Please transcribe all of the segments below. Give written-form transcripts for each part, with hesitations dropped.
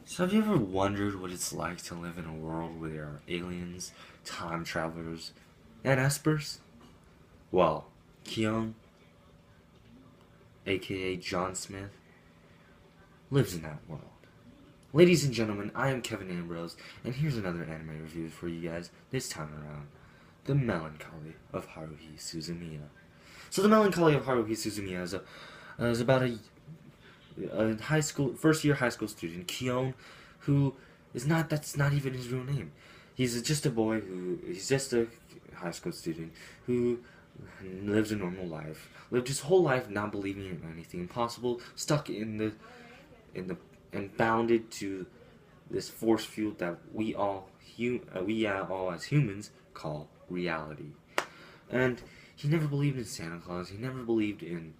So have you ever wondered what it's like to live in a world where there are aliens, time travelers, and espers? Well, Keon, aka John Smith, lives in that world. Ladies and gentlemen, I am Kevin Ambrose, and here's another anime review for you guys, this time around. The Melancholy of Haruhi Suzumiya. So the Melancholy of Haruhi Suzumiya is about a high school, first year high school student, Keon, who that's not even his real name. He's just a boy he's just a high school student who lives a normal life, lived his whole life not believing in anything impossible, stuck and bounded to this force field that we all as humans call reality. And he never believed in Santa Claus, he never believed in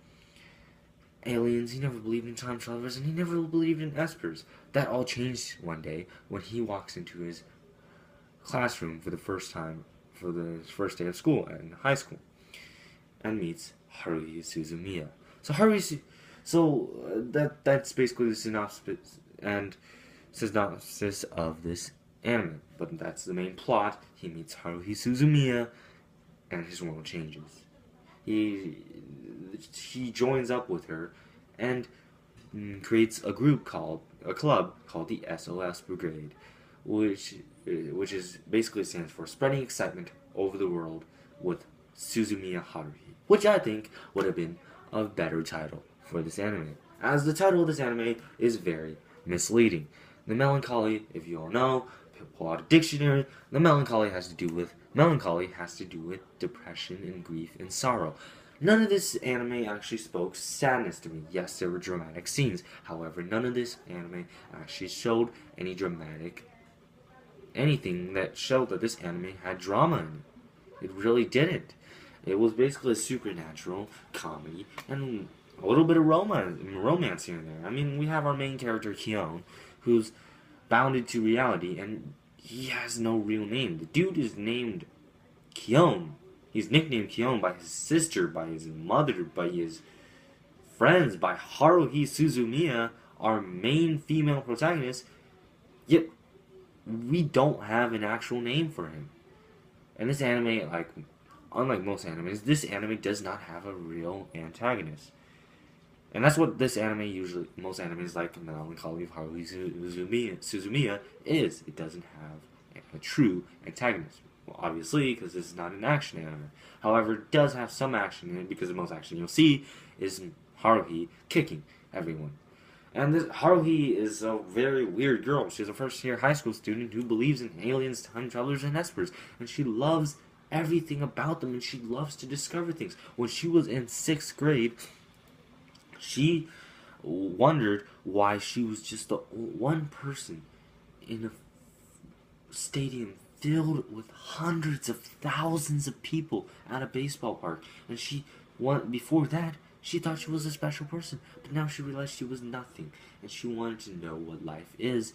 aliens, he never believed in time travelers, and he never believed in espers. That all changed one day when he walks into his classroom for the first time, for the first day of school in high school, and meets Haruhi Suzumiya. That's basically the synopsis of this anime. But that's the main plot. He meets Haruhi Suzumiya, and his world changes. He joins up with her and creates a club called the SOS Brigade, which is basically stands for Spreading Excitement Over the World with Suzumiya Haruhi, which I think would have been a better title for this anime, as the title of this anime is very misleading. The melancholy, if you all know, pull out a dictionary, melancholy has to do with depression and grief and sorrow. None of this anime actually spoke sadness to me. Yes, there were dramatic scenes. However, none of this anime actually showed anything that showed that this anime had drama in it. It really didn't. It was basically a supernatural comedy and a little bit of romance here and there. I mean, we have our main character, Keon, who's bounded to reality, and he has no real name. The dude is named Keon. He's nicknamed Keon by his sister, by his mother, by his friends, by Haruhi Suzumiya, our main female protagonist, yet we don't have an actual name for him. And this anime, unlike most animes, this anime does not have a real antagonist. And that's what most animes like Melancholy of Haruhi Suzumiya is. It doesn't have a true antagonist. Well, obviously, because this is not an action anime. However, it does have some action in it, because the most action you'll see is Haruhi kicking everyone. And this Haruhi is a very weird girl. She's a first-year high school student who believes in aliens, time travelers, and espers. And she loves everything about them, and she loves to discover things. When she was in 6th grade, she wondered why she was just the one person in a stadium filled with hundreds of thousands of people at a baseball park. And before that, she thought she was a special person, but now she realized she was nothing, and she wanted to know what life is.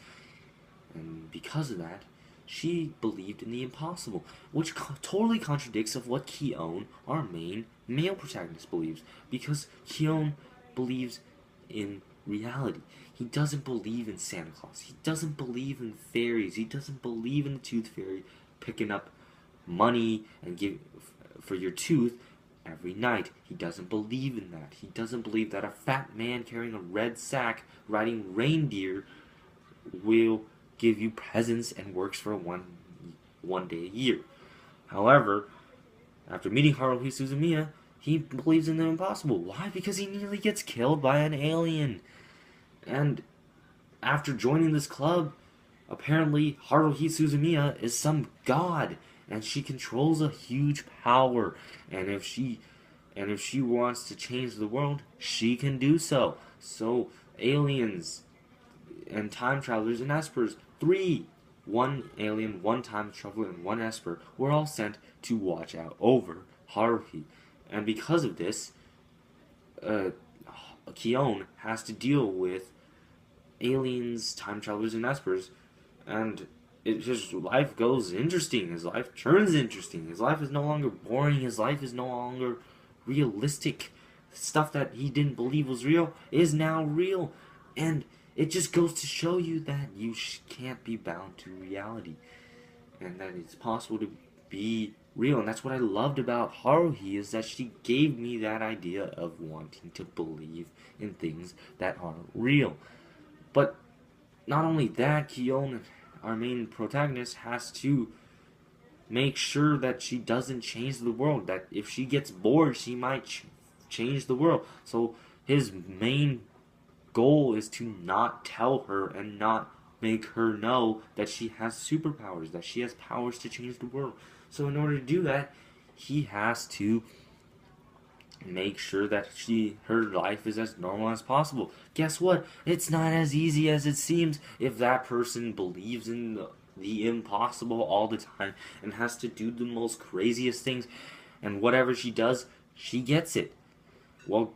And because of that, she believed in the impossible, which totally contradicts of what Keon, our main male protagonist, believes. Because Keon believes in reality. He doesn't believe in Santa Claus. He doesn't believe in fairies. He doesn't believe in the tooth fairy picking up money and give for your tooth every night. He doesn't believe in that. He doesn't believe that a fat man carrying a red sack riding reindeer will give you presents and works for one day a year. However, after meeting Haruhi Suzumiya, he believes in the impossible. Why? Because he nearly gets killed by an alien. And after joining this club, apparently Haruhi Suzumiya is some god, and she controls a huge power. And if she wants to change the world, she can do so. So aliens and time travelers and espers, one alien, one time traveler, and one esper, were all sent to watch out over Haruhi. And because of this, Keon has to deal with aliens, time travelers, and espers, and his life goes interesting. His life turns interesting. His life is no longer boring. His life is no longer realistic. Stuff that he didn't believe was real is now real, and It just goes to show you that you can't be bound to reality, and that it's possible to be real. And that's what I loved about Haruhi, is that she gave me that idea of wanting to believe in things that are real. But not only that, Kion, our main protagonist, has to make sure that she doesn't change the world. That if she gets bored, she might change the world. So his main goal is to not tell her and not make her know that she has superpowers, that she has powers to change the world. So in order to do that, he has to make sure that her life is as normal as possible. Guess what? It's not as easy as it seems if that person believes in the impossible all the time and has to do the most craziest things, and whatever she does, she gets it. Well,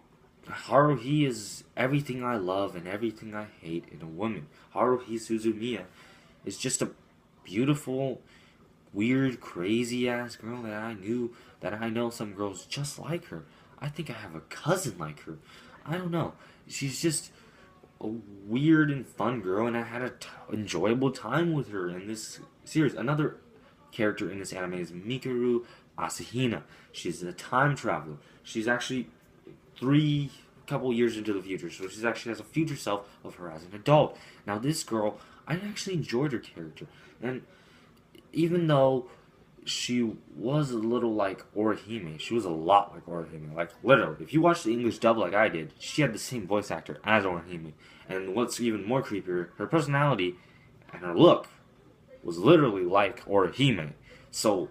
Haruhi is everything I love and everything I hate in a woman. Haruhi Suzumiya is just a beautiful, weird, crazy ass girl that I know some girls just like her. I think I have a cousin like her. I don't know. She's just a weird and fun girl, and I had a enjoyable time with her in this series. Another character in this anime is Mikuru Asahina. She's a time traveler. She's actually couple years into the future, so she actually has a future self of her as an adult. Now, this girl, I actually enjoyed her character, and even though she was a little like Orihime, she was a lot like Orihime. Like, literally, if you watch the English dub like I did, she had the same voice actor as Orihime. And what's even more creepier, her personality and her look was literally like Orihime. So,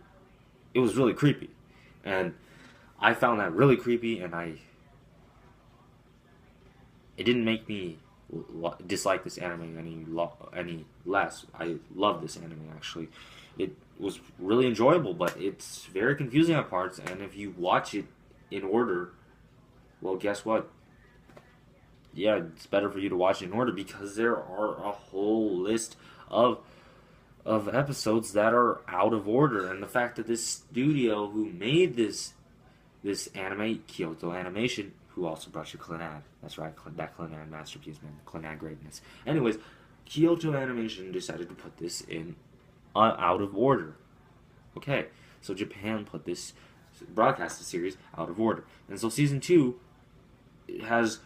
it was really creepy. And I found that really creepy, and it didn't make me dislike this anime any less. I love this anime, actually. It was really enjoyable, but it's very confusing at parts, and if you watch it in order, well, guess what? Yeah, it's better for you to watch it in order, because there are a whole list of episodes that are out of order, and the fact that this studio who made this anime, Kyoto Animation, who also brought you Clannad. That's right, that Clannad masterpiece, man. Clannad greatness. Anyways, Kyoto Animation decided to put this in out of order. Okay, so Japan put this broadcast series out of order, and so season 2 is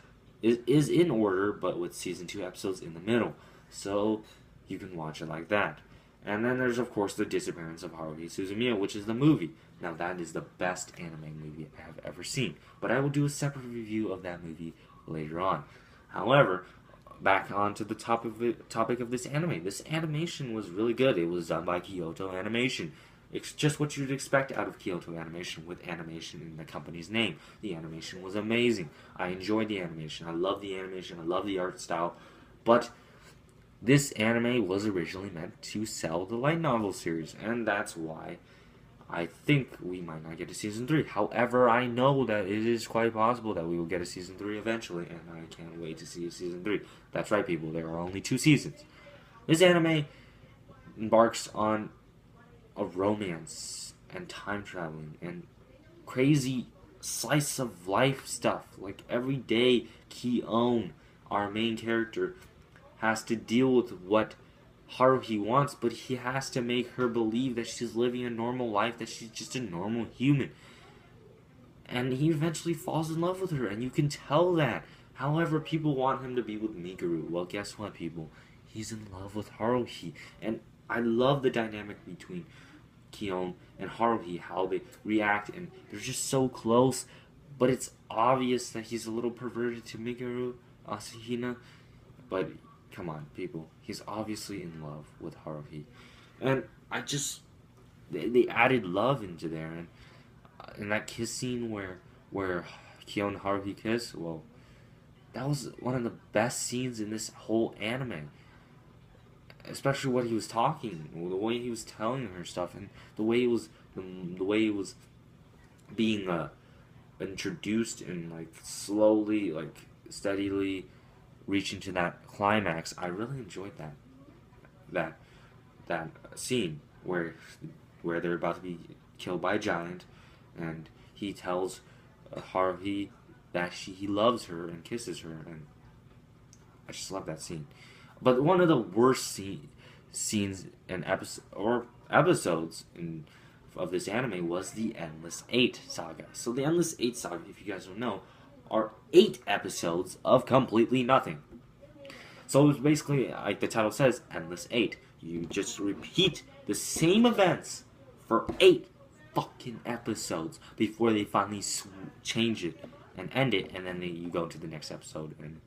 in order, but with season 2 episodes in the middle, so you can watch it like that. And then there's, of course, the disappearance of Haruhi Suzumiya, which is the movie. Now, that is the best anime movie I have ever seen, but I will do a separate review of that movie later on. However, back onto the topic of this anime. This animation was really good. It was done by Kyoto Animation. It's just what you'd expect out of Kyoto Animation, with animation in the company's name. The animation was amazing. I enjoyed the animation. I love the animation. I love the art style. But this anime was originally meant to sell the light novel series, and that's why I think we might not get a season 3. However, I know that it is quite possible that we will get a season 3 eventually, and I can't wait to see a season 3. That's right, people, there are only 2 seasons. This anime embarks on a romance and time traveling and crazy slice of life stuff. Like, every day, Ki-on, our main character, has to deal with what Haruhi wants, but he has to make her believe that she's living a normal life, that she's just a normal human. And he eventually falls in love with her, and you can tell that. However, people want him to be with Mikuru. Well, guess what, people? He's in love with Haruhi. And I love the dynamic between Ki-on and Haruhi, how they react, and they're just so close. But it's obvious that he's a little perverted to Mikuru Asahina. But come on, people. He's obviously in love with Haruhi. And I just... They added love into there. And in that kiss scene where Ki-on and Haruhi kiss, well, that was one of the best scenes in this whole anime. Especially what he was talking, the way he was telling her stuff, and the way it was being introduced and like slowly, like steadily reaching to that climax. I really enjoyed that scene where they're about to be killed by a giant, and he tells Haruhi that he loves her and kisses her, and I just love that scene. But one of the worst scenes and episodes of this anime was the Endless Eight saga. So the Endless Eight saga, if you guys don't know, are 8 episodes of completely nothing. So it's basically, like the title says, Endless Eight. You just repeat the same events for 8 fucking episodes before they finally change it and end it, and then you go to the next episode and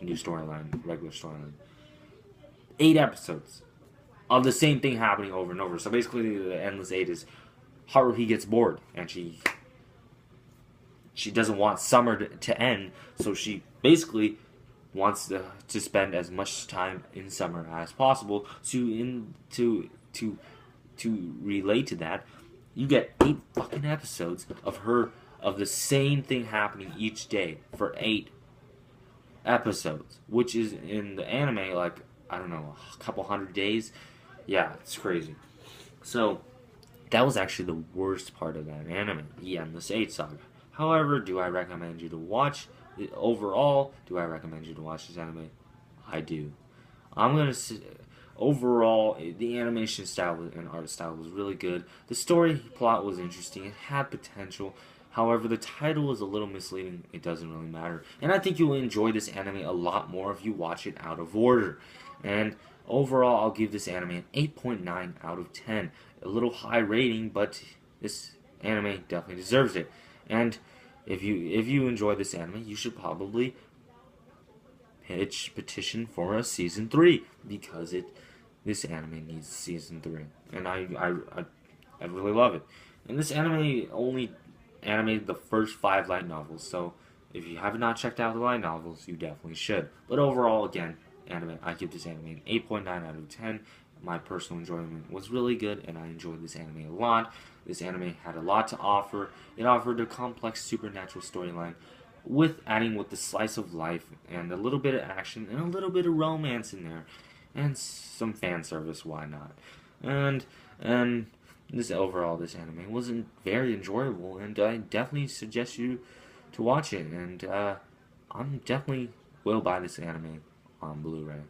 new storyline, regular storyline. 8 episodes of the same thing happening over and over. So basically, the Endless Eight is Haruhi gets bored and she doesn't want summer to end, so she basically wants to spend as much time in summer as possible. To relate to that, you get 8 fucking episodes of the same thing happening each day for 8 episodes, which is in the anime like, I don't know, a couple hundred days. Yeah, it's crazy. So that was actually the worst part of that anime, the Endless Eight saga. However, do I recommend you to watch it overall? Do I recommend you to watch this anime? I do. I'm gonna say, overall, the animation style and art style was really good. The story plot was interesting. It had potential. However, the title was a little misleading. It doesn't really matter. And I think you'll enjoy this anime a lot more if you watch it out of order. And overall, I'll give this anime an 8.9 out of 10. A little high rating, but this anime definitely deserves it. And if you enjoy this anime, you should probably petition for a season 3, because this anime needs season 3, and I really love it. And this anime only animated the first 5 light novels, so if you have not checked out the light novels, you definitely should. But overall, again, I give this anime an 8.9 out of 10. My personal enjoyment was really good, and I enjoyed this anime a lot. This anime had a lot to offer. It offered a complex supernatural storyline, adding with the slice of life and a little bit of action and a little bit of romance in there, and some fan service. Why not? And this anime wasn't very enjoyable, and I definitely suggest you to watch it. And I'm definitely will buy this anime on Blu-ray.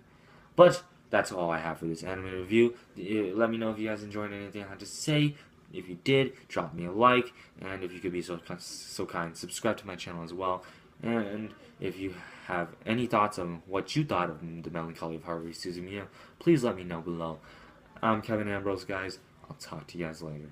But that's all I have for this anime review. Let me know if you guys enjoyed anything I had to say. If you did, drop me a like, and if you could be so kind, subscribe to my channel as well. And if you have any thoughts on what you thought of the Melancholy of Haruhi Suzumiya, please let me know below. I'm Kevin Ambrose, guys. I'll talk to you guys later.